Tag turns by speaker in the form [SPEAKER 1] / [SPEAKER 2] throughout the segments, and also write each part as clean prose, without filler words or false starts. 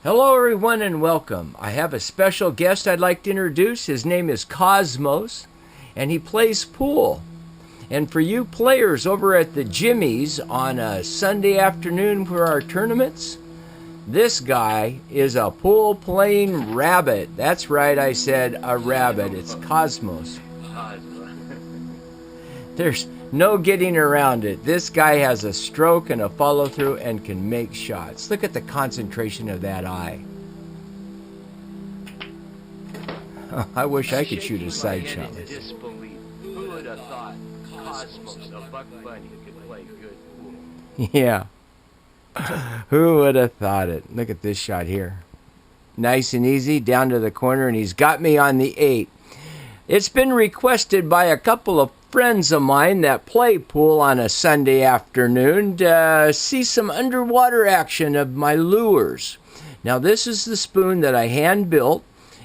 [SPEAKER 1] Hello, everyone, and welcome. I have a special guest I'd like to introduce. His name is Cosmos, and he plays pool. And for you players over at the Jimmy's on a Sunday afternoon for our tournaments, this guy is a pool playing rabbit. That's right, I said a rabbit. It's Cosmos. There's no getting around it. This guy has a stroke and a follow through and can make shots. Look at the concentration of that eye. Oh, I wish I could shoot a side shot.
[SPEAKER 2] Who would have thought Cosmos, a buck bunny, could play good pool?
[SPEAKER 1] Yeah. Who would have thought it? Look at this shot here. Nice and easy, down to the corner, and he's got me on the 8. It's been requested by a couple of friends of mine that play pool on a Sunday afternoon to see some underwater action of my lures. Now, this is the spoon that I hand built,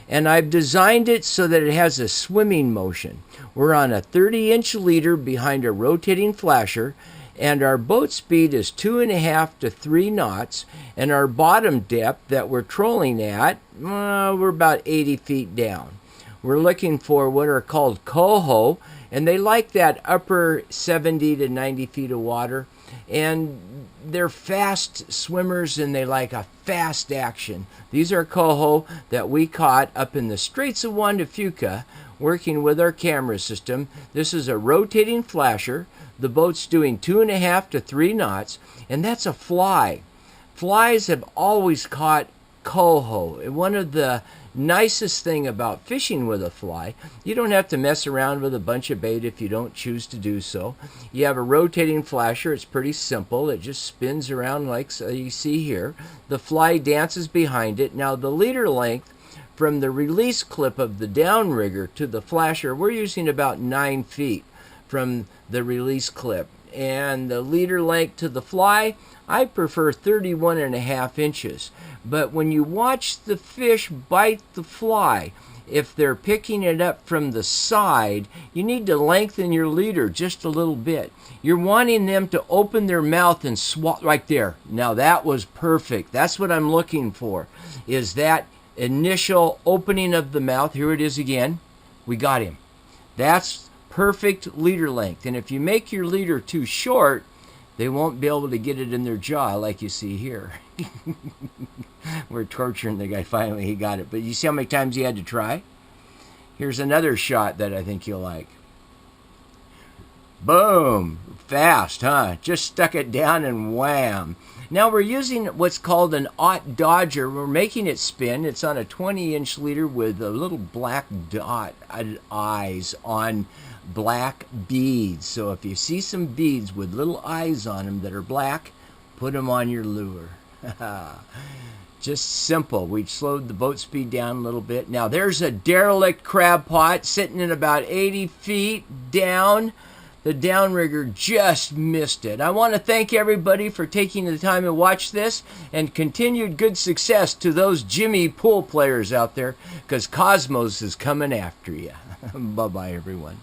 [SPEAKER 1] and I've designed it so that it has a swimming motion. We're on a 30-inch leader behind a rotating flasher, and our boat speed is 2.5 to 3 knots, and our bottom depth that we're trolling at, we're about 80 feet down. We're looking for what are called coho, and they like that upper 70 to 90 feet of water, and they're fast swimmers and they like a fast action. These are coho that we caught up in the Straits of Juan de Fuca working with our camera system. This is a rotating flasher. The boat's doing 2.5 to 3 knots, and that's a fly. Flies have always caught coho. One of the nicest thing about fishing with a fly, you don't have to mess around with a bunch of bait if you don't choose to do so. You have a rotating flasher. It's pretty simple. It just spins around like you see here. The fly dances behind it. Now, the leader length from the release clip of the downrigger to the flasher, we're using about 9 feet from the release clip. And the leader length to the fly, I prefer 31.5 inches. But when you watch the fish bite the fly, if they're picking it up from the side, you need to lengthen your leader just a little bit. You're wanting them to open their mouth and swallow right there. Now that was perfect. That's what I'm looking for, is that initial opening of the mouth. Here it is again. We got him. That's perfect leader length. And if you make your leader too short, they won't be able to get it in their jaw like you see here. We're torturing the guy. Finally, he got it. But you see how many times he had to try? Here's another shot that I think you'll like. Boom. Fast, huh? Just stuck it down and wham. Now we're using what's called an aught dodger. We're making it spin. It's on a 20-inch leader with a little black dot eyes on black beads. So if you see some beads with little eyes on them that are black, put them on your lure. Just simple. We slowed the boat speed down a little bit. Now there's a derelict crab pot sitting at about 80 feet down. The downrigger just missed it. I want to thank everybody for taking the time to watch this, and continued good success to those Jimmy pool players out there, because Cosmos is coming after you. Bye-bye, everyone.